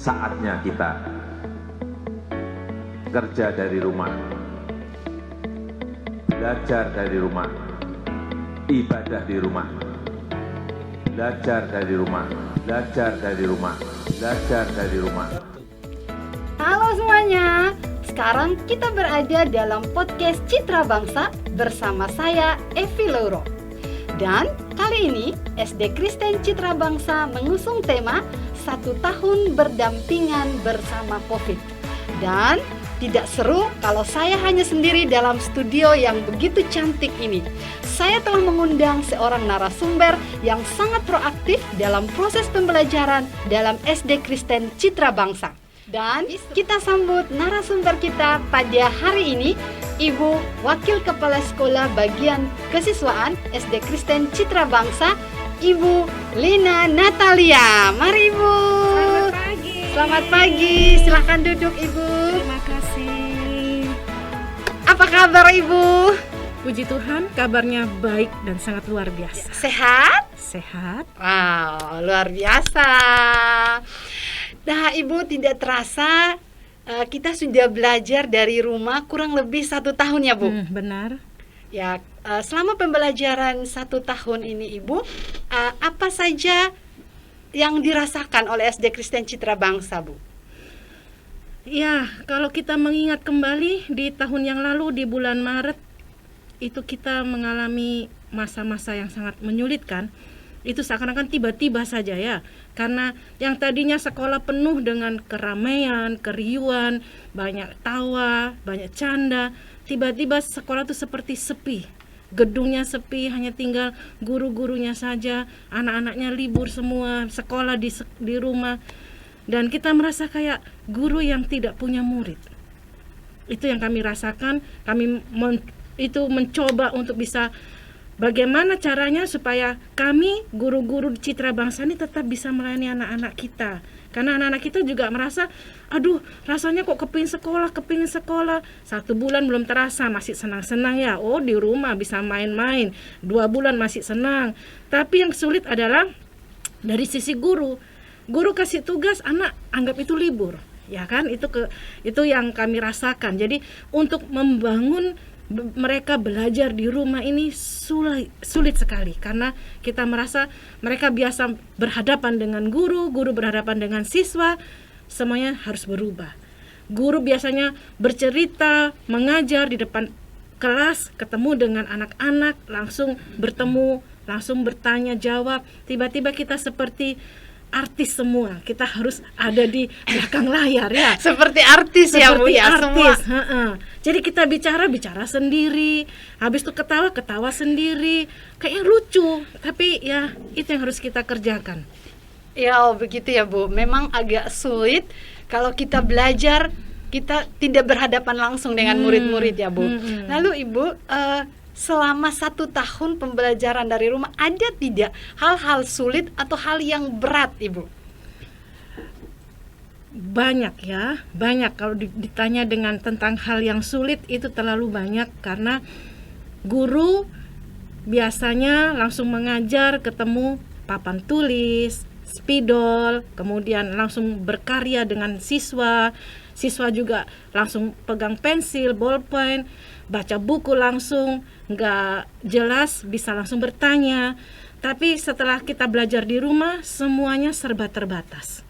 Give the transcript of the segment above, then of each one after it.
Saatnya kita kerja dari rumah, belajar dari rumah, ibadah di rumah, belajar dari rumah, belajar dari rumah, belajar dari rumah. Halo semuanya, sekarang kita berada dalam podcast Citra Bangsa bersama saya Evi Lauro. Dan kali ini SD Kristen Citra Bangsa mengusung tema 1 tahun berdampingan bersama COVID. Dan tidak seru kalau saya hanya sendiri dalam studio yang begitu cantik ini. Saya telah mengundang seorang narasumber yang sangat proaktif dalam proses pembelajaran dalam SD Kristen Citra Bangsa. Dan kita sambut narasumber kita pada hari ini, Ibu Wakil Kepala Sekolah Bagian Kesiswaan SD Kristen Citra Bangsa, Ibu Lina Natalia. Mari Ibu. Selamat pagi. Selamat pagi. Silakan duduk Ibu. Terima kasih. Apa kabar Ibu? Puji Tuhan, kabarnya baik dan sangat luar biasa. Sehat? Sehat. Wow, luar biasa. Nah, Ibu, tidak terasa kita sudah belajar dari rumah kurang lebih 1 tahun ya Bu? Benar. Ya, selama pembelajaran 1 tahun ini Ibu, apa saja yang dirasakan oleh SD Kristen Citra Bangsa Bu? Ya, kalau kita mengingat kembali di tahun yang lalu di bulan Maret, itu kita mengalami masa-masa yang sangat menyulitkan. Itu seakan-akan tiba-tiba saja ya, karena yang tadinya sekolah penuh dengan keramaian, keriuhan, banyak tawa, banyak canda, tiba-tiba sekolah itu seperti sepi. Gedungnya sepi, hanya tinggal guru-gurunya saja, anak-anaknya libur semua, sekolah di rumah, dan kita merasa kayak guru yang tidak punya murid. Itu yang kami rasakan. Kami mencoba untuk bisa bagaimana caranya supaya kami guru-guru Citra Bangsa ini tetap bisa melayani anak-anak kita. Karena anak-anak kita juga merasa, aduh rasanya kok kepingin sekolah. 1 bulan belum terasa masih senang-senang ya. Oh di rumah bisa main-main. 2 bulan masih senang. Tapi yang sulit adalah dari sisi guru. Guru kasih tugas, anak anggap itu libur. Ya kan, itu yang kami rasakan. Jadi untuk membangun mereka belajar di rumah ini sulit sekali, karena kita merasa mereka biasa berhadapan dengan guru berhadapan dengan siswa, semuanya harus berubah. Guru biasanya bercerita, mengajar di depan kelas, ketemu dengan anak-anak, langsung bertemu, langsung bertanya jawab. Tiba-tiba kita seperti artis semua, kita harus ada di belakang layar ya. Seperti artis ya Bu ya, artis, semua. Jadi kita bicara sendiri, habis itu ketawa sendiri, kayak lucu, tapi ya itu yang harus kita kerjakan. Ya begitu ya Bu, memang agak sulit kalau kita belajar, kita tidak berhadapan langsung dengan murid-murid ya Bu. Lalu Ibu, selama 1 tahun pembelajaran dari rumah, ada tidak hal-hal sulit atau hal yang berat Ibu? Banyak. Kalau ditanya dengan tentang hal yang sulit itu terlalu banyak, karena guru biasanya langsung mengajar, ketemu papan tulis, spidol, kemudian langsung berkarya dengan siswa juga langsung pegang pensil, bolpen, baca buku langsung, nggak jelas bisa langsung bertanya. Tapi setelah kita belajar di rumah, semuanya serba terbatas.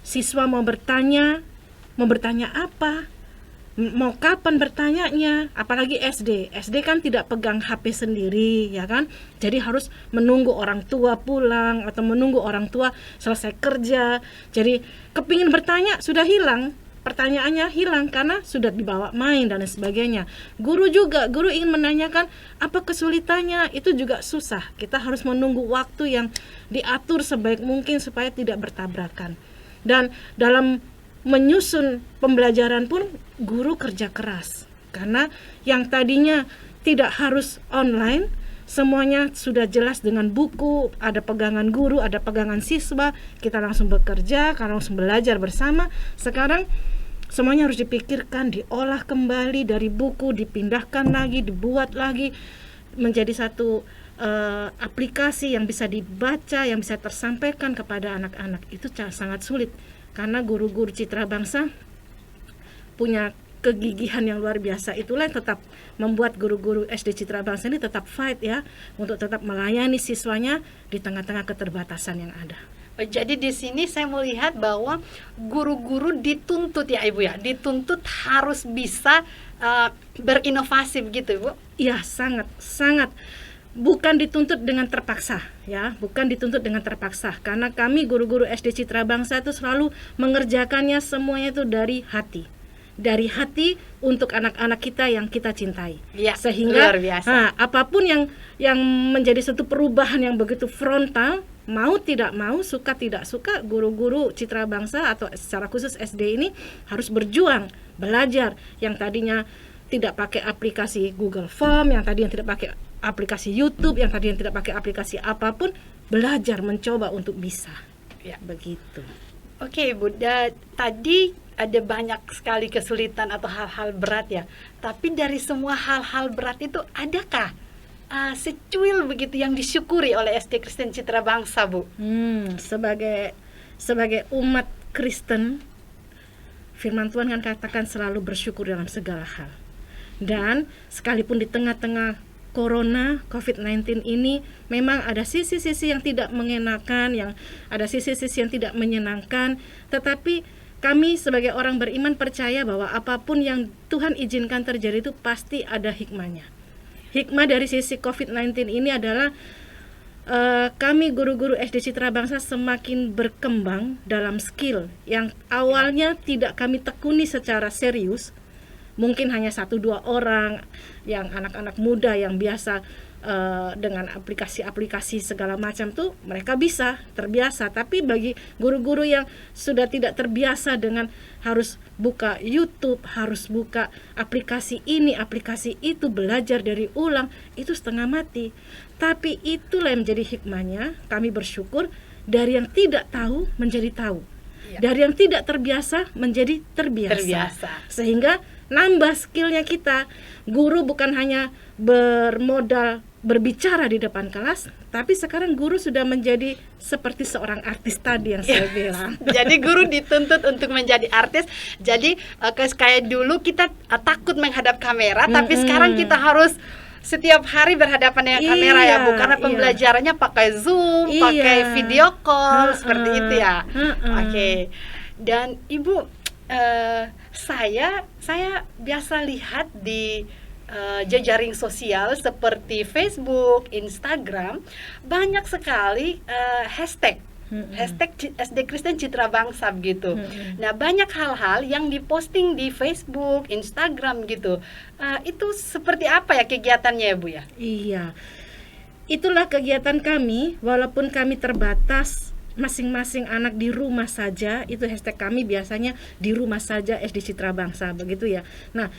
Siswa mau bertanya apa, mau kapan bertanyanya, apalagi SD kan tidak pegang HP sendiri ya kan, jadi harus menunggu orang tua pulang atau menunggu orang tua selesai kerja. Jadi kepingin bertanya sudah hilang, pertanyaannya hilang karena sudah dibawa main dan sebagainya. Guru ingin menanyakan apa kesulitannya, itu juga susah. Kita harus menunggu waktu yang diatur sebaik mungkin supaya tidak bertabrakan. Dan dalam menyusun pembelajaran pun guru kerja keras, karena yang tadinya tidak harus online, semuanya sudah jelas dengan buku, ada pegangan guru, ada pegangan siswa, kita langsung bekerja, kita langsung belajar bersama. Sekarang semuanya harus dipikirkan, diolah kembali dari buku, dipindahkan lagi, dibuat lagi menjadi satu aplikasi yang bisa dibaca, yang bisa tersampaikan kepada anak-anak. Itu sangat sulit. karena guru-guru Citra Bangsa punya kegigihan yang luar biasa. Itulah yang tetap membuat guru-guru SD Citra Bangsa ini tetap fight ya, untuk tetap melayani siswanya di tengah-tengah keterbatasan yang ada. Jadi di sini saya melihat bahwa guru-guru dituntut ya Ibu ya, dituntut harus bisa berinovasi begitu Ibu. Iya, sangat bukan dituntut dengan terpaksa ya, bukan dituntut dengan terpaksa, karena kami guru-guru SD Citra Bangsa itu selalu mengerjakannya semuanya itu dari hati untuk anak-anak kita yang kita cintai. Ya, sehingga luar biasa. apapun yang menjadi satu perubahan yang begitu frontal, mau tidak mau, suka tidak suka, guru-guru Citra Bangsa atau secara khusus SD ini harus berjuang, belajar. Yang tadinya tidak pakai aplikasi Google Form, yang tadinya tidak pakai aplikasi YouTube, yang tadinya tidak pakai aplikasi apapun, belajar, mencoba untuk bisa. Ya, begitu. Oke Ibu, tadi ada banyak sekali kesulitan atau hal-hal berat ya. Tapi dari semua hal-hal berat itu adakah secuil begitu yang disyukuri oleh SD Kristen Citra Bangsa, Bu? Sebagai umat Kristen, firman Tuhan kan katakan selalu bersyukur dalam segala hal. Dan sekalipun di tengah-tengah Corona, COVID-19 ini memang ada sisi-sisi yang tidak mengenakan, yang ada sisi-sisi yang tidak menyenangkan, tetapi kami sebagai orang beriman percaya bahwa apapun yang Tuhan izinkan terjadi itu pasti ada hikmahnya. Hikmah dari sisi COVID-19 ini adalah kami guru-guru SD Citra Bangsa semakin berkembang dalam skill yang awalnya tidak kami tekuni secara serius. Mungkin hanya 1-2 orang yang anak-anak muda yang biasa dengan aplikasi-aplikasi segala macam tuh mereka terbiasa. Tapi bagi guru-guru yang sudah tidak terbiasa dengan harus buka YouTube, harus buka aplikasi ini, aplikasi itu, belajar dari ulang, itu setengah mati. Tapi itulah yang menjadi hikmahnya. Kami bersyukur dari yang tidak tahu menjadi tahu, dari yang tidak terbiasa menjadi terbiasa. Sehingga nambah skillnya kita. Guru bukan hanya bermodal berbicara di depan kelas, tapi sekarang guru sudah menjadi seperti seorang artis tadi yang saya bilang. Jadi guru dituntut untuk menjadi artis. Jadi kayak dulu kita takut menghadap kamera, tapi sekarang kita harus setiap hari berhadapan dengan kamera ya Bu, karena pembelajarannya pakai Zoom, pakai video call, seperti itu ya. Oke. Dan Ibu, saya biasa lihat di jejaring sosial seperti Facebook, Instagram, banyak sekali hashtag SD Kristen Citra Bangsa gitu. Nah, banyak hal-hal yang diposting di Facebook, Instagram gitu. Itu seperti apa ya kegiatannya ya Bu ya? Iya, itulah kegiatan kami. Walaupun kami terbatas, masing-masing anak di rumah saja, itu hashtag kami biasanya di rumah saja SD Citra Bangsa begitu ya. Nah,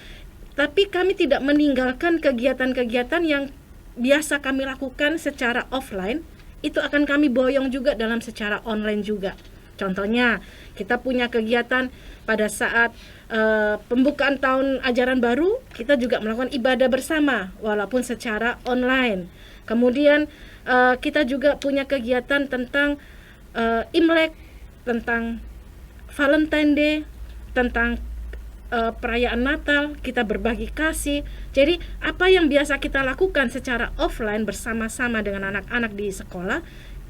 tapi kami tidak meninggalkan kegiatan-kegiatan yang biasa kami lakukan secara offline, itu akan kami boyong juga dalam secara online juga. Contohnya, kita punya kegiatan pada saat pembukaan tahun ajaran baru, kita juga melakukan ibadah bersama walaupun secara online. Kemudian kita juga punya kegiatan tentang Imlek, tentang Valentine Day, tentang perayaan Natal, kita berbagi kasih. Jadi apa yang biasa kita lakukan secara offline bersama-sama dengan anak-anak di sekolah,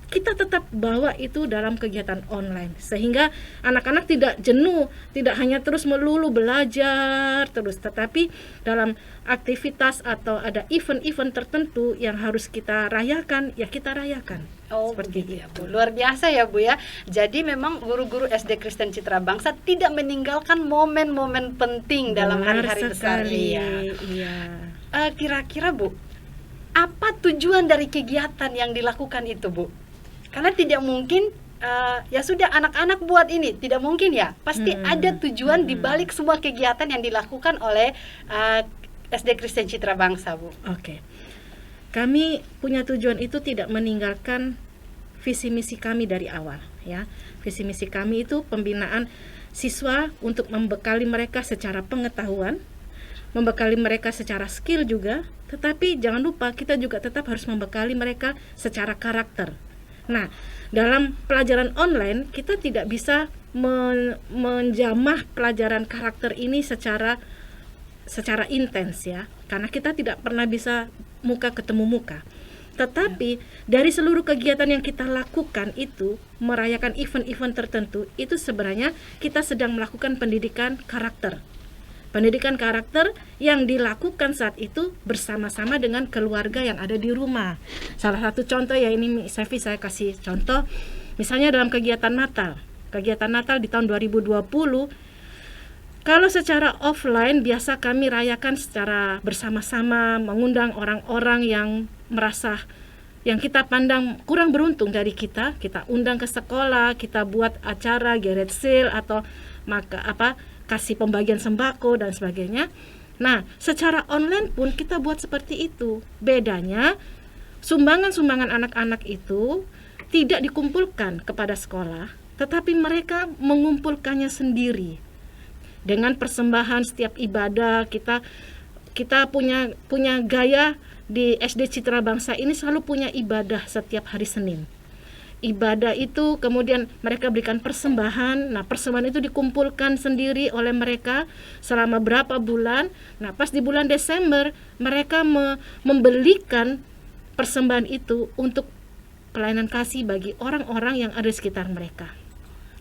kita tetap bawa itu dalam kegiatan online, sehingga anak-anak tidak jenuh, tidak hanya terus melulu belajar terus, tetapi dalam aktivitas atau ada event-event tertentu yang harus kita rayakan, ya kita rayakan. Seperti itu ya Bu. Luar biasa ya Bu ya. Jadi memang guru-guru SD Kristen Citra Bangsa tidak meninggalkan momen-momen penting dalam hari-hari besar ya. Iya. Kira-kira Bu, apa tujuan dari kegiatan yang dilakukan itu Bu? Karena tidak mungkin ya sudah anak-anak buat ini, tidak mungkin ya. Pasti ada tujuan di balik semua kegiatan yang dilakukan oleh SD Kristen Citra Bangsa Bu. Oke. Kami punya tujuan itu tidak meninggalkan visi misi kami dari awal ya. Visi misi kami itu pembinaan siswa untuk membekali mereka secara pengetahuan, membekali mereka secara skill juga, tetapi jangan lupa kita juga tetap harus membekali mereka secara karakter. Nah, dalam pelajaran online kita tidak bisa menjamah pelajaran karakter ini secara intens ya, karena kita tidak pernah bisa muka ketemu muka. Tetapi dari seluruh kegiatan yang kita lakukan itu, merayakan event-event tertentu, itu sebenarnya kita sedang melakukan pendidikan karakter. Pendidikan karakter yang dilakukan saat itu bersama-sama dengan keluarga yang ada di rumah. Salah satu contoh ya, ini Sevi saya kasih contoh, misalnya dalam kegiatan Natal di tahun 2020, kalau secara offline biasa kami rayakan secara bersama-sama, mengundang orang-orang yang merasa, yang kita pandang kurang beruntung dari kita undang ke sekolah, kita buat acara garage sale atau kasih pembagian sembako dan sebagainya. Nah, secara online pun kita buat seperti itu. Bedanya, sumbangan-sumbangan anak-anak itu tidak dikumpulkan kepada sekolah, tetapi mereka mengumpulkannya sendiri. Dengan persembahan setiap ibadah, kita punya gaya di SD Citra Bangsa ini selalu punya ibadah setiap hari Senin. Ibadah itu kemudian mereka berikan persembahan. Nah, persembahan itu dikumpulkan sendiri oleh mereka selama berapa bulan. Nah, pas di bulan Desember mereka membelikan persembahan itu untuk pelayanan kasih bagi orang-orang yang ada di sekitar mereka.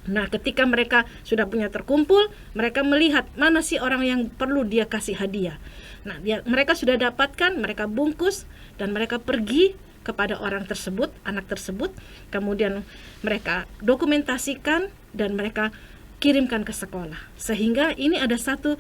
Nah, ketika mereka sudah punya terkumpul, mereka melihat mana sih orang yang perlu dia kasih hadiah. Nah, mereka sudah dapatkan, mereka bungkus dan mereka pergi kepada orang tersebut, anak tersebut, kemudian mereka dokumentasikan dan mereka kirimkan ke sekolah. Sehingga ini ada satu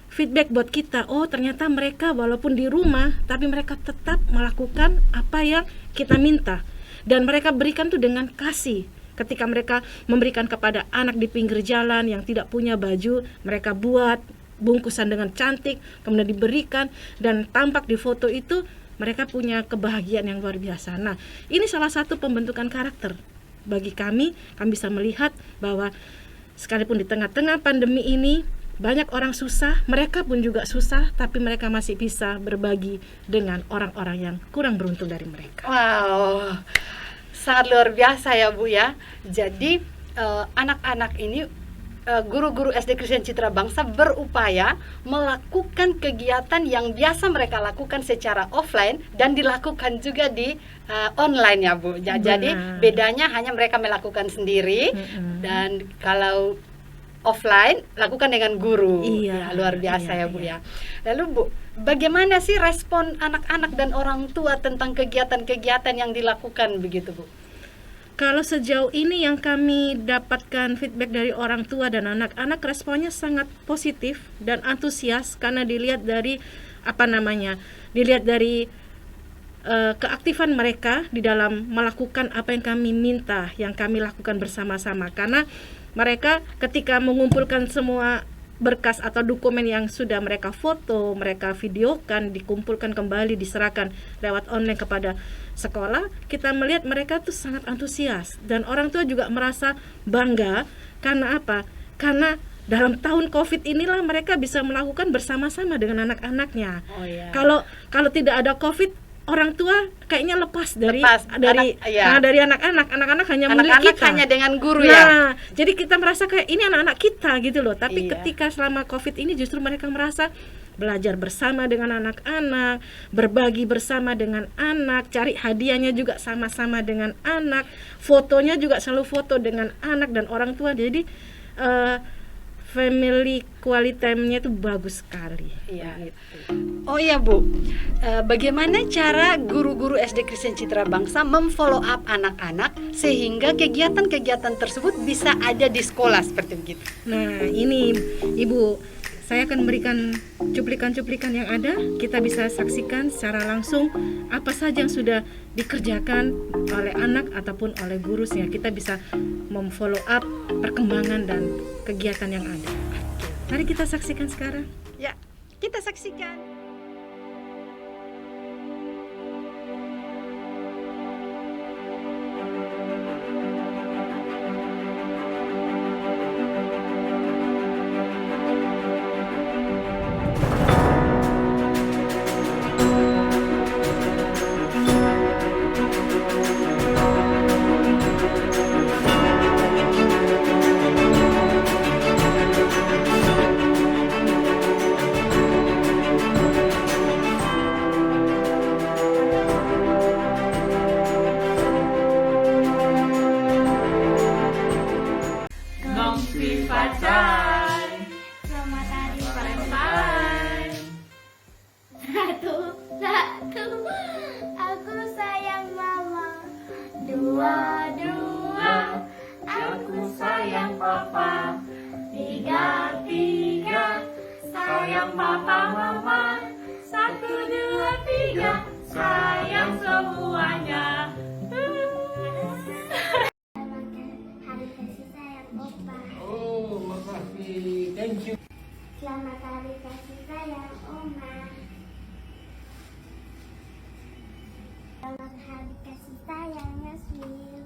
feedback buat kita, oh ternyata mereka walaupun di rumah, tapi mereka tetap melakukan apa yang kita minta. Dan mereka berikan tuh dengan kasih. Ketika mereka memberikan kepada anak di pinggir jalan yang tidak punya baju, mereka buat bungkusan dengan cantik, kemudian diberikan, dan tampak di foto itu mereka punya kebahagiaan yang luar biasa. Nah, ini salah satu pembentukan karakter. Bagi kami bisa melihat bahwa sekalipun di tengah-tengah pandemi ini, banyak orang susah, mereka pun juga susah, tapi mereka masih bisa berbagi dengan orang-orang yang kurang beruntung dari mereka. Wow, sangat luar biasa ya Bu ya. Jadi anak-anak ini, guru-guru SD Kristen Citra Bangsa berupaya melakukan kegiatan yang biasa mereka lakukan secara offline dan dilakukan juga di online ya Bu. Jadi bedanya hanya mereka melakukan sendiri dan kalau offline lakukan dengan guru. Iya, luar biasa ya Bu ya. Lalu Bu, bagaimana sih respon anak-anak dan orang tua tentang kegiatan-kegiatan yang dilakukan begitu Bu? Kalau sejauh ini yang kami dapatkan feedback dari orang tua dan anak-anak, responnya sangat positif dan antusias karena dilihat dari keaktifan mereka di dalam melakukan apa yang kami minta, yang kami lakukan bersama-sama. Karena mereka ketika mengumpulkan semua berkas atau dokumen yang sudah mereka foto, mereka videokan, dikumpulkan kembali, diserahkan lewat online kepada sekolah, kita melihat mereka tuh sangat antusias dan orang tua juga merasa bangga. Karena apa? Karena dalam tahun COVID inilah mereka bisa melakukan bersama-sama dengan anak-anaknya. Oh, iya. Kalau tidak ada COVID, orang tua kayaknya lepas dari anak-anak hanya milik kita, hanya dengan guru ya. Jadi kita merasa kayak ini anak-anak kita gitu loh. Tapi ketika selama COVID ini justru mereka merasa belajar bersama dengan anak-anak, berbagi bersama dengan anak, cari hadiahnya juga sama-sama dengan anak, fotonya juga selalu foto dengan anak dan orang tua. Jadi family quality time-nya itu bagus sekali. Iya. Oh iya Bu, bagaimana cara guru-guru SD Kristen Citra Bangsa memfollow up anak-anak sehingga kegiatan-kegiatan tersebut bisa ada di sekolah seperti begitu? Nah ini Ibu, saya akan memberikan cuplikan-cuplikan yang ada. Kita bisa saksikan secara langsung apa saja yang sudah dikerjakan oleh anak ataupun oleh guru, sehingga kita bisa memfollow up perkembangan dan kegiatan yang ada. Mari kita saksikan sekarang. Ya, kita saksikan. sayang papa mama. 1, 2, 3, sayang semuanya. Hari kasih sayang Opa. Oh, makasih. Thank you. Selamat hari kasih sayang Oma. Selamat hari kasih sayang Yasmin.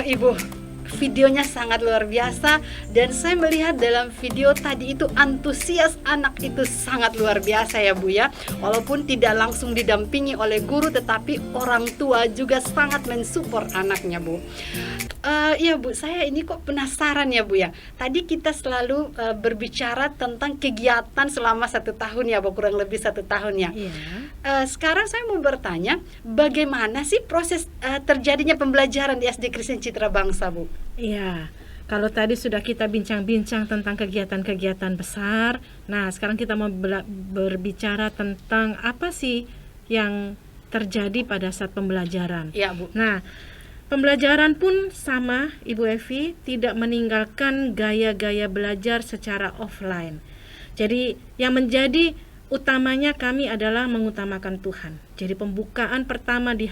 Ibu, videonya sangat luar biasa dan saya melihat dalam video tadi itu antusias anak itu sangat luar biasa ya Bu ya. Walaupun tidak langsung didampingi oleh guru tetapi orang tua juga sangat mensupport anaknya Bu. Ya Bu, saya ini kok penasaran ya Bu ya. Tadi kita selalu berbicara tentang kegiatan selama 1 tahun ya Bu, kurang lebih 1 tahun ya. Sekarang saya mau bertanya, bagaimana sih proses terjadinya pembelajaran di SD Kristen Citra Bangsa Bu? Iya, kalau tadi sudah kita bincang-bincang tentang kegiatan-kegiatan besar. Nah, sekarang kita mau berbicara tentang apa sih yang terjadi pada saat pembelajaran. Iya Bu. Nah, pembelajaran pun sama, Ibu Evi, tidak meninggalkan gaya-gaya belajar secara offline. Jadi yang menjadi utamanya kami adalah mengutamakan Tuhan. Jadi pembukaan pertama di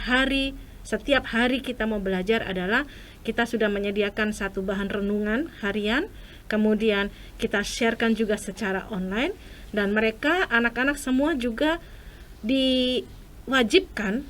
setiap hari kita mau belajar adalah kita sudah menyediakan satu bahan renungan harian, kemudian kita sharekan juga secara online, dan mereka, anak-anak semua juga diwajibkan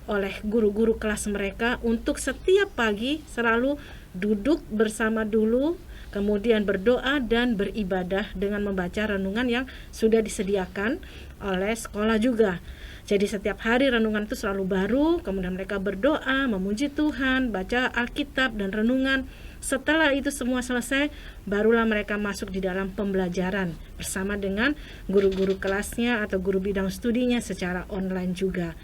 oleh guru-guru kelas mereka untuk setiap pagi selalu duduk bersama dulu, kemudian berdoa dan beribadah dengan membaca renungan yang sudah disediakan oleh sekolah juga. Jadi setiap hari renungan itu selalu baru, kemudian mereka berdoa, memuji Tuhan, baca Alkitab dan renungan. Setelah itu semua selesai, barulah mereka masuk di dalam pembelajaran bersama dengan guru-guru kelasnya atau guru bidang studinya secara online juga.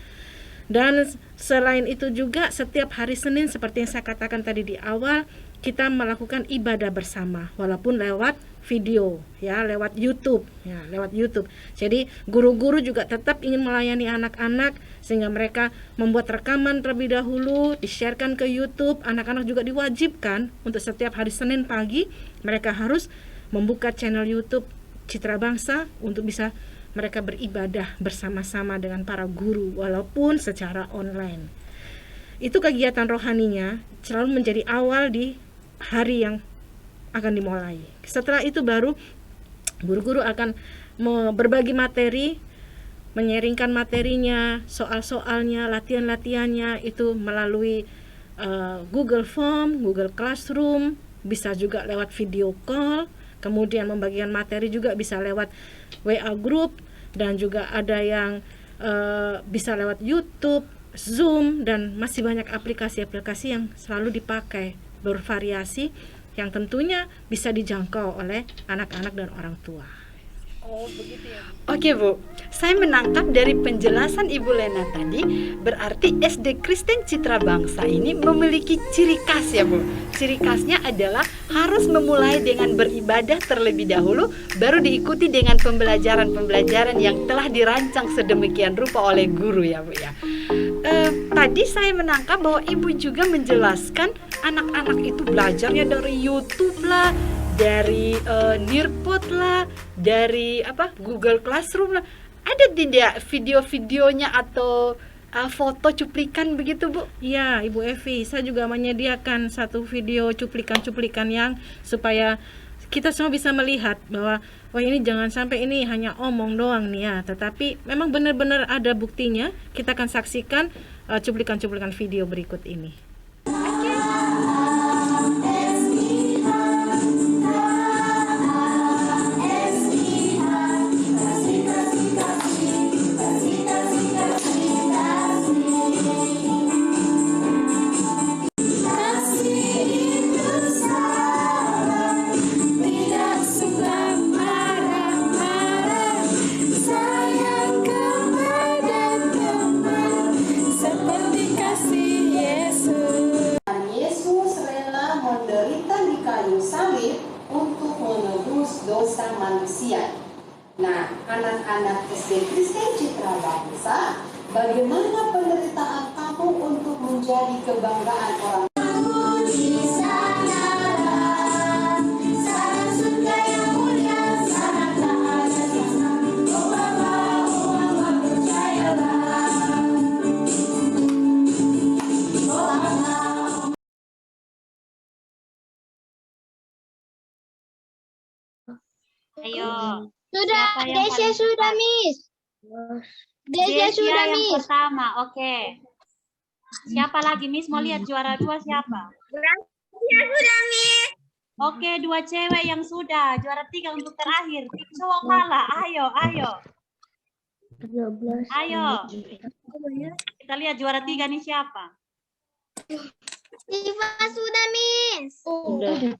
Dan selain itu juga setiap hari Senin seperti yang saya katakan tadi di awal, kita melakukan ibadah bersama walaupun lewat video ya, lewat YouTube ya, lewat YouTube. Jadi guru-guru juga tetap ingin melayani anak-anak sehingga mereka membuat rekaman terlebih dahulu, di-sharekan ke YouTube. Anak-anak juga diwajibkan untuk setiap hari Senin pagi mereka harus membuka channel YouTube Citra Bangsa untuk bisa mereka beribadah bersama-sama dengan para guru walaupun secara online. Itu kegiatan rohaninya selalu menjadi awal di hari yang akan dimulai. Setelah itu baru guru-guru akan berbagi materi, menyaringkan materinya, soal-soalnya, latihan-latihannya itu melalui Google Form, Google Classroom, bisa juga lewat video call. Kemudian membagikan materi juga bisa lewat WA group, dan juga ada yang bisa lewat YouTube, Zoom, dan masih banyak aplikasi-aplikasi yang selalu dipakai, bervariasi, yang tentunya bisa dijangkau oleh anak-anak dan orang tua. Oh, begitu ya. Oke, Bu. Saya menangkap dari penjelasan Ibu Lena tadi, berarti SD Kristen Citra Bangsa ini memiliki ciri khas ya, Bu. Ciri khasnya adalah harus memulai dengan beribadah terlebih dahulu, baru diikuti dengan pembelajaran-pembelajaran yang telah dirancang sedemikian rupa oleh guru ya, Bu ya. Tadi saya menangkap bahwa Ibu juga menjelaskan anak-anak itu belajarnya dari YouTube lah, dari Nearpod lah, dari Google Classroom lah. Ada tidak video-videonya atau foto cuplikan begitu, Bu? Ya, Ibu Evi, saya juga menyediakan satu video cuplikan-cuplikan yang supaya kita semua bisa melihat bahwa wah, ini jangan sampai ini hanya omong doang nih ya, tetapi memang benar-benar ada buktinya. Kita akan saksikan cuplikan-cuplikan video berikut ini. Dosa manusia. Nah, anak-anak SD Kristen Citra Bangsa, bagaimana penderitaan kamu untuk menjadi kebanggaan orang? Ayo. Sudah, Siapa yang Desya paling sudah, cepat? Miss. Desya Desia sudah, yang Miss. pertama, oke. Siapa lagi, Miss? Mau lihat juara 2 siapa? Desya sudah, Miss. Oke, 2 cewek yang sudah. Juara 3 untuk terakhir. Tim cowok kalah. Ayo, ayo. Ayo. Kita lihat juara 3 nih siapa? Siva sudah, Miss.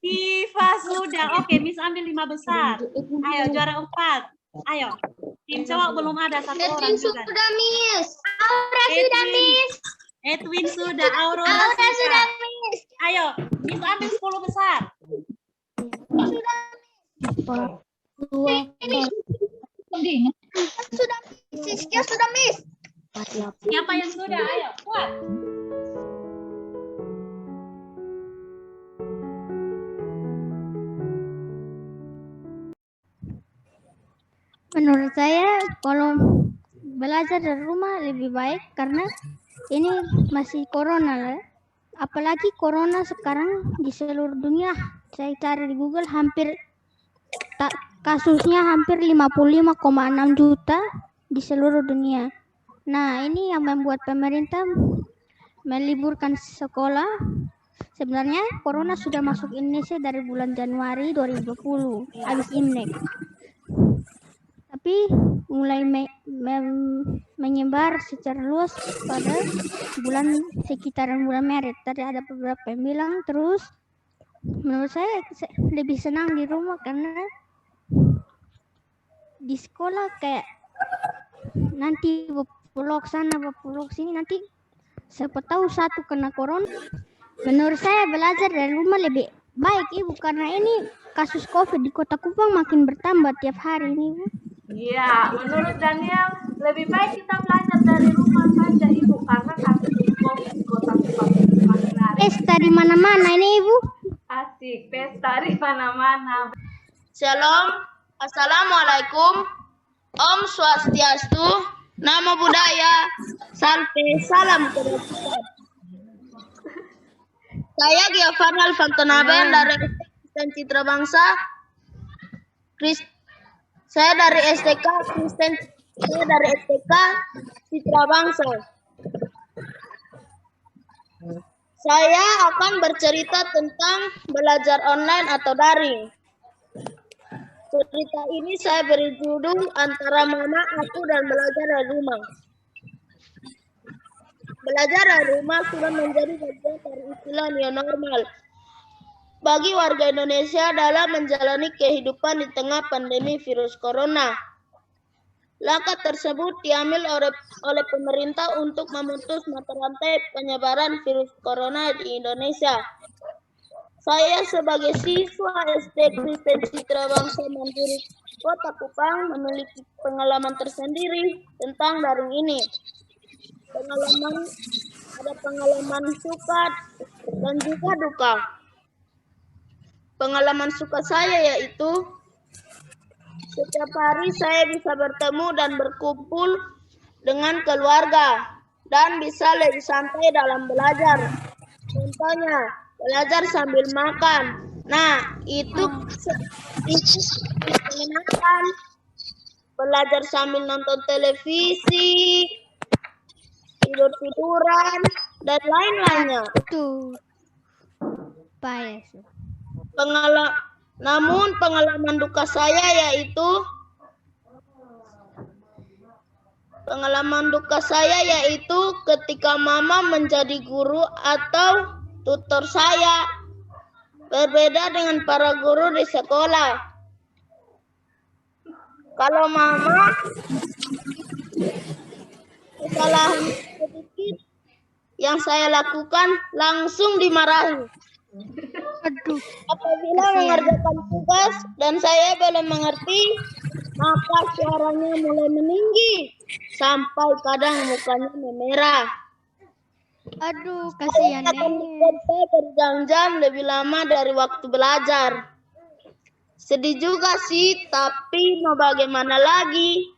Diva sudah. Oke, Miss ambil 5 besar. Ayo, juara 4. Ayo. Tim cowok belum ada satu orang Edwin juga. sudah, Miss. Aura sudah, Miss. Edwin sudah. Aurora Aura sudah, sudah. Miss. Ayo, Miss ambil 10 besar. Sudah, Miss. Sudah, Miss. Siska sudah, Miss. Siapa yang sudah? Ayo, kuat. Menurut saya kalau belajar dari rumah lebih baik karena ini masih corona lah. Apalagi corona sekarang di seluruh dunia. Saya cari di Google kasusnya hampir 55,6 juta di seluruh dunia. Nah, ini yang membuat pemerintah meliburkan sekolah. Sebenarnya corona sudah masuk Indonesia dari bulan Januari 2020, habis Imlek. Tapi mulai menyebar secara luas pada sekitaran bulan Maret. Tadi ada beberapa yang bilang, terus menurut saya lebih senang di rumah karena di sekolah kayak nanti pelok sana pelok sini, nanti siapa tahu satu kena corona. Menurut saya belajar dari rumah lebih baik, Ibu, karena ini kasus COVID di Kota Kupang makin bertambah tiap hari ini, Ibu. Iya, menurut Daniel lebih baik kita belajar dari rumah saja, Ibu, karena kasus COVID di Kota Kupang makin hari. Pesta di mana-mana ini, Ibu. Asik, pesta di mana-mana. Shalom, Assalamualaikum, Om Swastiastu, Namo Buddhaya, Salam Kebajikan. Saya Giovanna Alfantonaben dari Kristen Citra Bangsa. Saya dari STK Citra Bangsa. Saya akan bercerita tentang belajar online atau daring. Cerita ini saya beri judul Antara Mama, Aku, dan Belajar dari Rumah. Belajar dari rumah sudah menjadi bagian dari istilah new normal bagi warga Indonesia dalam menjalani kehidupan di tengah pandemi virus corona. Langkah tersebut diambil oleh pemerintah untuk memutus mata rantai penyebaran virus corona di Indonesia. Saya sebagai siswa SD Kristen Citra Bangsa Mandiri Kota Kupang memiliki pengalaman tersendiri tentang daring ini. Ada pengalaman suka dan juga duka. Pengalaman suka saya yaitu setiap hari saya bisa bertemu dan berkumpul dengan keluarga dan bisa lebih santai dalam belajar. Contohnya, belajar sambil makan. Nah, itu menyenangkan. Belajar sambil nonton televisi, tidur-tiduran, dan lain-lainnya. Tuh. Baik. Namun pengalaman duka saya yaitu ketika Mama menjadi guru atau tutor saya. Berbeda dengan para guru di sekolah. Kalau Mama kesalahan sedikit yang saya lakukan langsung dimarahi. Aduh. Apabila mengerjakan tugas dan saya belum mengerti, maka suaranya mulai meninggi sampai kadang mukanya memerah. Aduh, kasihan Saya akan membuat saya berjam-jam lebih lama dari waktu belajar. Sedih juga sih, tapi mau bagaimana lagi?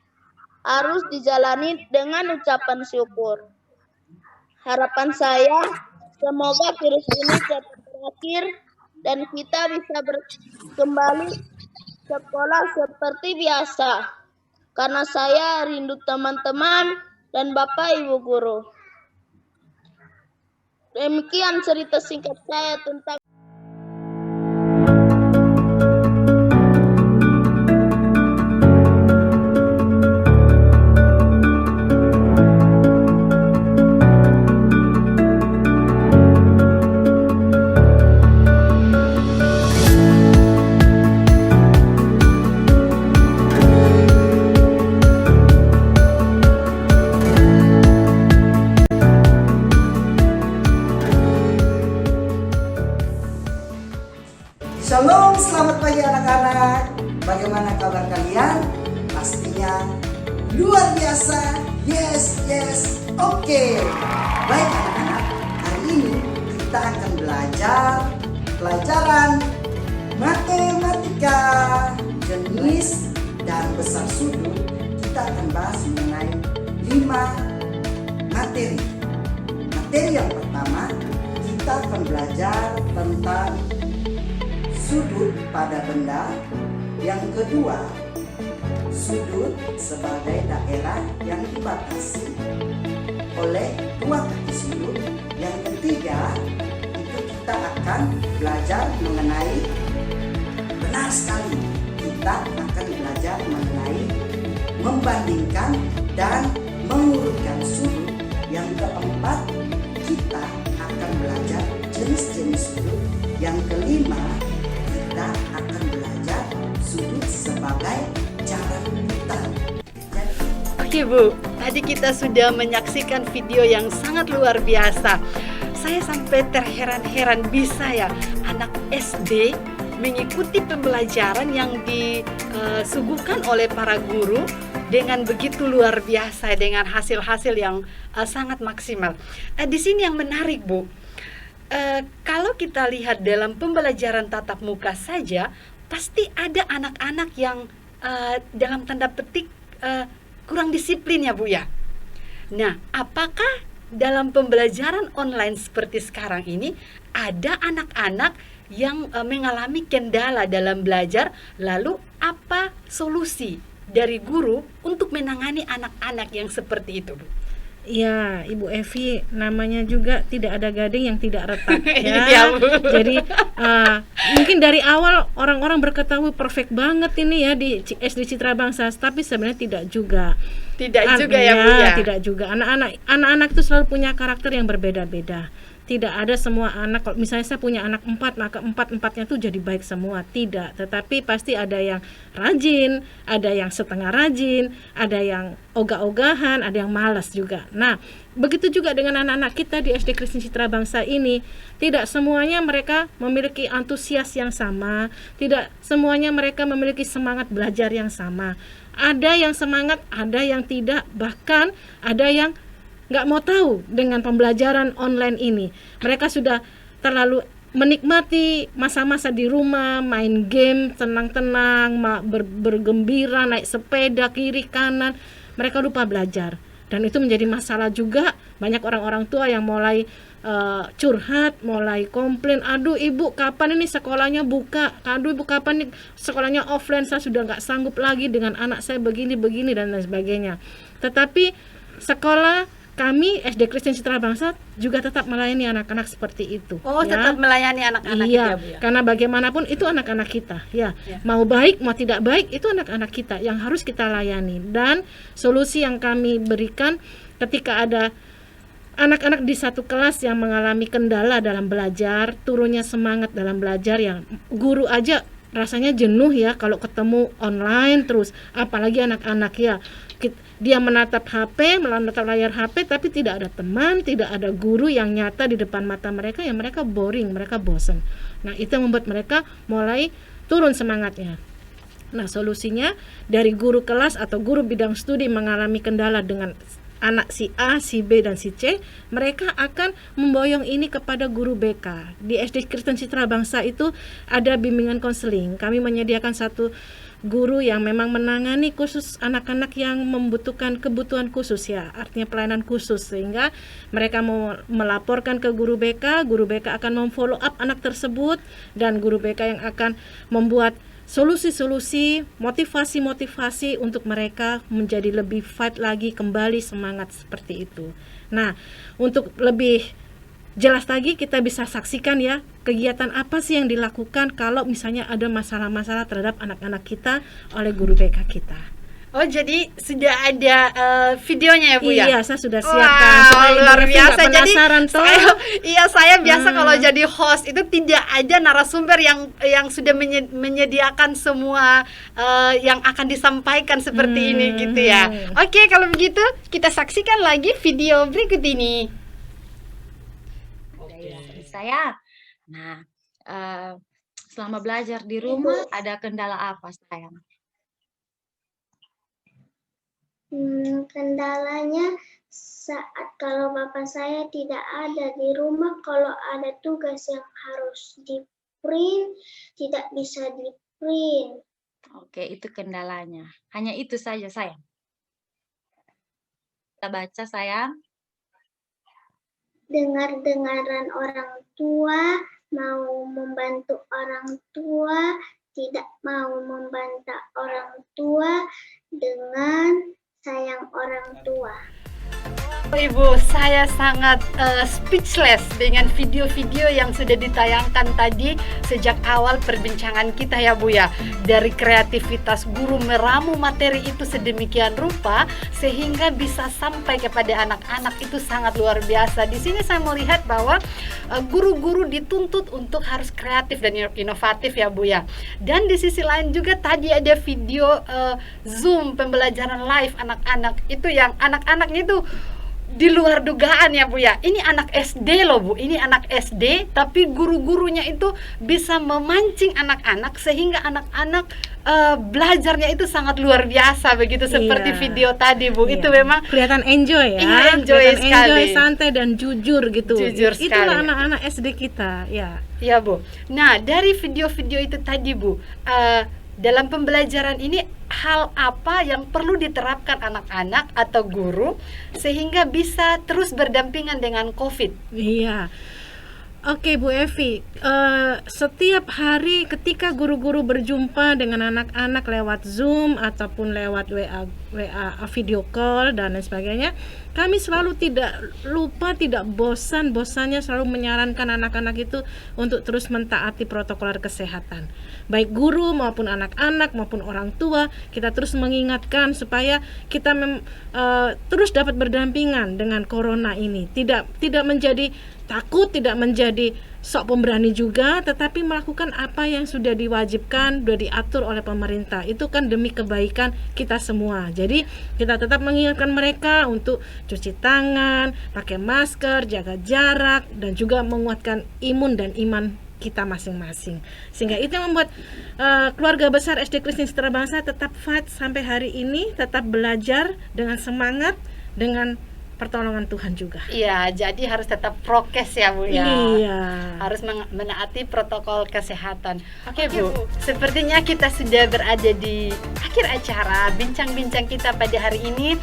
Harus dijalani dengan ucapan syukur. Harapan saya, semoga virus ini cepat berakhir dan kita bisa kembali sekolah seperti biasa. Karena saya rindu teman-teman dan Bapak Ibu guru. Demikian cerita singkat saya tentang Shalom, selamat pagi anak-anak. Bagaimana kabar kalian? Pastinya luar biasa. Yes, oke. Baik anak-anak, hari ini kita akan belajar pelajaran matematika, jenis dan besar sudut. Kita akan bahas mengenai 5 materi. Materi yang pertama, kita akan belajar tentang sudut pada benda. Yang kedua, sudut sebagai daerah yang dibatasi oleh 2 kaki sudut. Yang ketiga, itu kita akan belajar mengenai, benar sekali, kita akan belajar mengenai membandingkan dan mengurutkan sudut. Yang keempat, kita akan belajar jenis-jenis sudut. Yang kelima, kita akan belajar sudut sebagai jarak putar. Oke Bu, tadi kita sudah menyaksikan video yang sangat luar biasa. Saya sampai terheran-heran bisa ya anak SD mengikuti pembelajaran yang disuguhkan oleh para guru dengan begitu luar biasa, dengan hasil-hasil yang sangat maksimal. Di sini yang menarik Bu, kalau kita lihat dalam pembelajaran tatap muka saja, pasti ada anak-anak yang dalam tanda petik kurang disiplin ya Bu ya. Nah, apakah dalam pembelajaran online seperti sekarang ini ada anak-anak yang mengalami kendala dalam belajar, lalu apa solusi dari guru untuk menangani anak-anak yang seperti itu Bu? Ya, Ibu Evi, namanya juga tidak ada gading yang tidak retak ya. Iya, Bu. Jadi mungkin dari awal orang-orang berketahui perfect banget ini ya di SD Citra Bangsa, tapi sebenarnya tidak juga. Tidak juga ya Bu ya. Tidak juga. Anak-anak itu selalu punya karakter yang berbeda-beda. Tidak ada semua anak, kalau misalnya saya punya anak 4, maka 4-4-nya tuh jadi baik semua. Tidak, tetapi pasti ada yang rajin, ada yang setengah rajin, ada yang ogah-ogahan, ada yang malas juga. Nah, begitu juga dengan anak-anak kita di SD Kristen Citra Bangsa ini. Tidak semuanya mereka memiliki antusias yang sama, tidak semuanya mereka memiliki semangat belajar yang sama. Ada yang semangat, ada yang tidak, bahkan ada yang nggak mau tahu dengan pembelajaran online ini. Mereka sudah terlalu menikmati masa-masa di rumah, main game, tenang-tenang, bergembira, naik sepeda kiri kanan. Mereka lupa belajar. Dan itu menjadi masalah juga. Banyak orang-orang tua yang mulai curhat, mulai komplain, aduh ibu kapan ini sekolahnya buka, aduh ibu kapan ini sekolahnya offline, saya sudah nggak sanggup lagi dengan anak saya begini dan lain sebagainya. Tetapi sekolah kami SD Kristen Citra Bangsa juga tetap melayani anak-anak seperti itu. Oh, ya. Tetap melayani anak-anak iya, ya, Bu ya. Karena bagaimanapun itu anak-anak kita, ya. Mau baik mau tidak baik itu anak-anak kita yang harus kita layani. Dan solusi yang kami berikan ketika ada anak-anak di satu kelas yang mengalami kendala dalam belajar, turunnya semangat dalam belajar, yang guru aja rasanya jenuh ya kalau ketemu online terus, apalagi anak-anak ya. Dia menatap HP, menatap layar HP, tapi tidak ada teman, tidak ada guru yang nyata di depan mata mereka, ya mereka boring, mereka bosan. Nah, itu yang membuat mereka mulai turun semangatnya. Nah, solusinya dari guru kelas atau guru bidang studi mengalami kendala dengan anak si A, si B, dan si C, mereka akan memboyong ini kepada guru BK. Di SD Kristen Citra Bangsa itu ada bimbingan konseling. Kami menyediakan satu guru yang memang menangani khusus anak-anak yang membutuhkan kebutuhan khusus ya, artinya pelayanan khusus, sehingga mereka mau melaporkan ke guru BK akan memfollow up anak tersebut, dan guru BK yang akan membuat solusi-solusi, motivasi-motivasi untuk mereka menjadi lebih fight lagi, kembali semangat seperti itu. Nah, untuk lebih jelas lagi kita bisa saksikan ya kegiatan apa sih yang dilakukan kalau misalnya ada masalah-masalah terhadap anak-anak kita oleh guru BK kita. Oh, jadi sudah ada videonya ya Bu ya? Iya, saya sudah siapkan. Wow, luar biasa. Jadi saya biasa kalau jadi host itu tidak ada narasumber yang sudah menyediakan semua yang akan disampaikan seperti ini gitu ya. Oke, kalau begitu kita saksikan lagi video berikut ini. Saya. Nah, selama belajar di rumah ada kendala apa sayang? Kendalanya saat kalau bapak saya tidak ada di rumah, kalau ada tugas yang harus di-print, tidak bisa di-print. Oke, itu kendalanya. Hanya itu saja sayang. Kita baca sayang. Dengar-dengaran orang tua, mau membantu orang tua, tidak mau membantah orang tua dengan sayang orang tua. Ibu, saya sangat speechless dengan video-video yang sudah ditayangkan tadi sejak awal perbincangan kita ya Bu ya. Dari kreativitas guru meramu materi itu sedemikian rupa sehingga bisa sampai kepada anak-anak itu sangat luar biasa. Di sini saya melihat bahwa guru-guru dituntut untuk harus kreatif dan inovatif ya Bu ya. Dan di sisi lain juga tadi ada video Zoom pembelajaran live anak-anak itu yang anak-anaknya itu di luar dugaan ya Bu ya. Ini anak SD loh Bu, ini anak SD tapi guru-gurunya itu bisa memancing anak-anak sehingga anak-anak belajarnya itu sangat luar biasa begitu seperti video tadi Bu. Itu memang kelihatan enjoy ya. Iya, enjoy sekali. Enjoy, santai dan jujur gitu. Jujur sekali. Itulah anak-anak SD kita ya. Iya Bu. Nah dari video-video itu tadi Bu, dalam pembelajaran ini hal apa yang perlu diterapkan anak-anak atau guru sehingga bisa terus berdampingan dengan COVID? Iya. Oke Bu Evi, setiap hari ketika guru-guru berjumpa dengan anak-anak lewat Zoom ataupun lewat WA video call dan lain sebagainya, kami selalu tidak bosannya selalu menyarankan anak-anak itu untuk terus mentaati protokol kesehatan. Baik guru maupun anak-anak maupun orang tua, kita terus mengingatkan supaya kita terus dapat berdampingan dengan corona ini. Tidak menjadi takut, tidak menjadi sok pemberani juga, tetapi melakukan apa yang sudah diwajibkan, sudah diatur oleh pemerintah. Itu kan demi kebaikan kita semua. Jadi kita tetap mengingatkan mereka untuk cuci tangan, pakai masker, jaga jarak, dan juga menguatkan imun dan iman kita masing-masing. Sehingga itu yang membuat keluarga besar SD Kristen Citra Bangsa tetap fight sampai hari ini, tetap belajar dengan semangat, dengan pertolongan Tuhan juga. Iya, jadi harus tetap prokes ya Bu ya. Iya. Harus menaati protokol kesehatan. Oke Bu, sepertinya kita sudah berada di akhir acara bincang-bincang kita pada hari ini.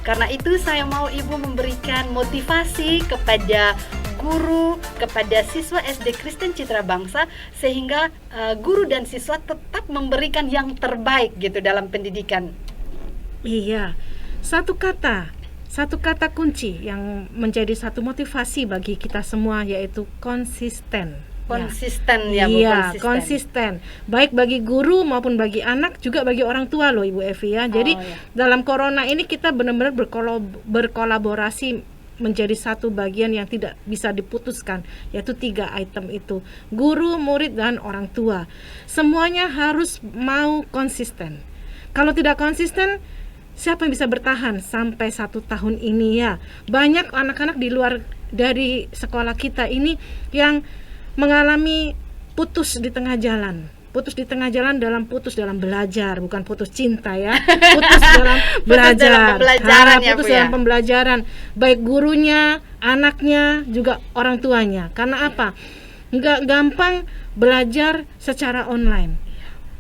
Karena itu saya mau Ibu memberikan motivasi kepada guru, kepada siswa SD Kristen Citra Bangsa sehingga guru dan siswa tetap memberikan yang terbaik gitu dalam pendidikan. Iya. Satu kata kunci yang menjadi satu motivasi bagi kita semua yaitu konsisten. Konsisten ya Bu, iya, konsisten. Baik bagi guru maupun bagi anak, juga bagi orang tua loh Ibu Evi ya. Jadi dalam corona ini kita benar-benar berkolaborasi menjadi satu bagian yang tidak bisa diputuskan, yaitu 3 item itu. Guru, murid, dan orang tua. Semuanya harus mau konsisten. Kalau tidak konsisten, siapa yang bisa bertahan sampai 1 tahun ini ya? Banyak anak-anak di luar dari sekolah kita ini yang mengalami putus di tengah jalan. Putus dalam belajar, bukan putus cinta ya. Putus dalam belajar. Putus dalam pembelajaran. Baik gurunya, anaknya, juga orang tuanya. Karena apa? Nggak gampang belajar secara online.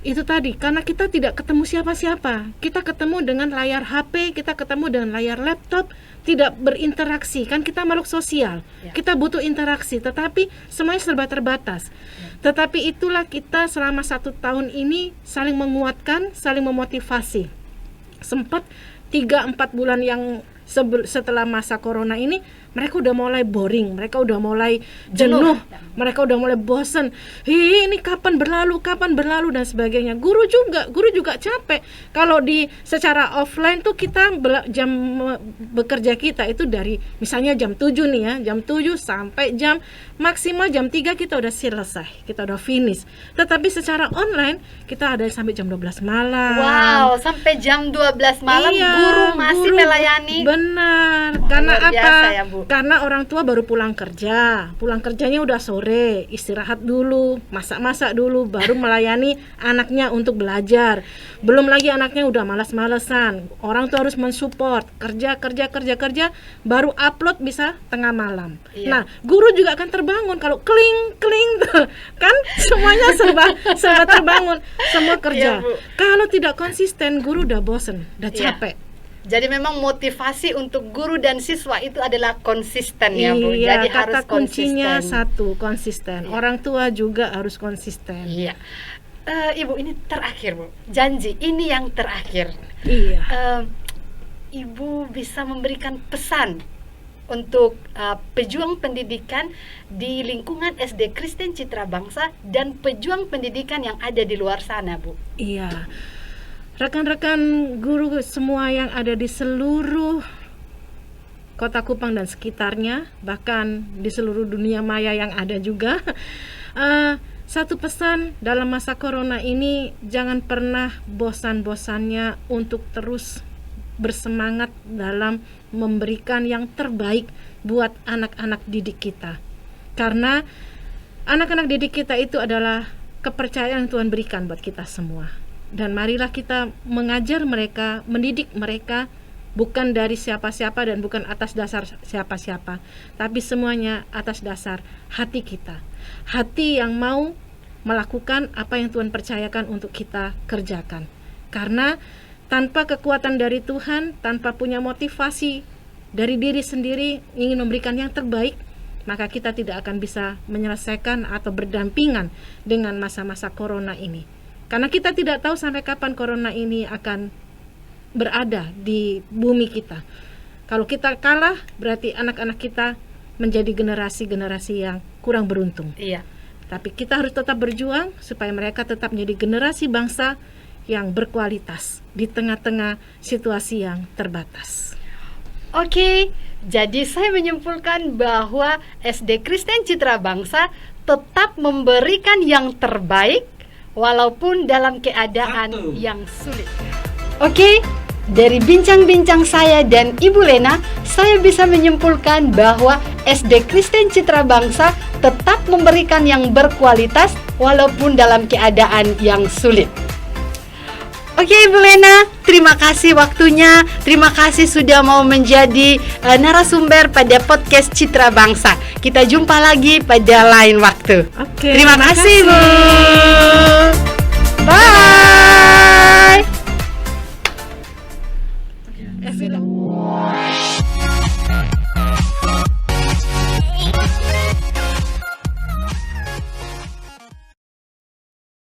Itu tadi, karena kita tidak ketemu siapa-siapa. Kita ketemu dengan layar HP, kita ketemu dengan layar laptop, tidak berinteraksi. Kan kita makhluk sosial, kita butuh interaksi, tetapi semuanya serba terbatas. Tetapi itulah kita selama 1 tahun ini saling menguatkan, saling memotivasi. Sempat 3-4 bulan yang setelah masa corona ini, mereka udah mulai boring, mereka udah mulai jenuh, mereka udah mulai bosan. Ini kapan berlalu dan sebagainya. Guru juga capek. Kalau di secara offline tuh kita jam bekerja kita itu dari misalnya jam 7 nih ya, jam 7 sampai jam maksimal jam 3 kita udah selesai, kita udah finish. Tetapi secara online kita ada sampai jam 12 malam. Wow, sampai jam 12 malam guru masih melayani. Benar. Karena apa? Biasa ya, Bu. Karena orang tua baru pulang kerjanya udah sore, istirahat dulu, masak-masak dulu, baru melayani anaknya untuk belajar. Belum lagi anaknya udah malas-malesan, orang tua harus mensupport, kerja, baru upload bisa tengah malam. Nah, guru juga akan terbangun kalau kling kan semuanya serba terbangun, semua kerja. Kalau tidak konsisten, guru udah bosen, udah capek. Jadi memang motivasi untuk guru dan siswa itu adalah konsisten ya Bu. Jadi kata harus kuncinya konsisten. Konsisten. Orang tua juga harus konsisten. Iya. Ibu, ini terakhir, Bu. Janji, ini yang terakhir. Iya. Ibu bisa memberikan pesan untuk pejuang pendidikan di lingkungan SD Kristen Citra Bangsa dan pejuang pendidikan yang ada di luar sana, Bu. Iya. Rekan-rekan guru semua yang ada di seluruh Kota Kupang dan sekitarnya, bahkan di seluruh dunia maya yang ada juga. Satu pesan dalam masa corona ini, jangan pernah bosan-bosannya untuk terus bersemangat dalam memberikan yang terbaik buat anak-anak didik kita. Karena anak-anak didik kita itu adalah kepercayaan yang Tuhan berikan buat kita semua. Dan marilah kita mengajar mereka, mendidik mereka, bukan dari siapa-siapa dan bukan atas dasar siapa-siapa, tapi semuanya atas dasar hati kita. Hati yang mau melakukan apa yang Tuhan percayakan untuk kita kerjakan. Karena tanpa kekuatan dari Tuhan, tanpa punya motivasi dari diri sendiri ingin memberikan yang terbaik, maka kita tidak akan bisa menyelesaikan atau berdampingan dengan masa-masa corona ini. Karena kita tidak tahu sampai kapan corona ini akan berada di bumi kita. Kalau kita kalah, berarti anak-anak kita menjadi generasi-generasi yang kurang beruntung. Iya. Tapi kita harus tetap berjuang supaya mereka tetap menjadi generasi bangsa yang berkualitas di tengah-tengah situasi yang terbatas. Oke, jadi saya menyimpulkan bahwa SD Kristen Citra Bangsa tetap memberikan yang terbaik walaupun dalam keadaan yang sulit. Oke, dari bincang-bincang saya dan Ibu Lena, saya bisa menyimpulkan bahwa SD Kristen Citra Bangsa tetap memberikan yang berkualitas walaupun dalam keadaan yang sulit. Oke, Ibu Lena, terima kasih waktunya. Terima kasih sudah mau menjadi narasumber pada podcast Citra Bangsa. Kita jumpa lagi pada lain waktu. Oke, terima kasih, Bu. Bye.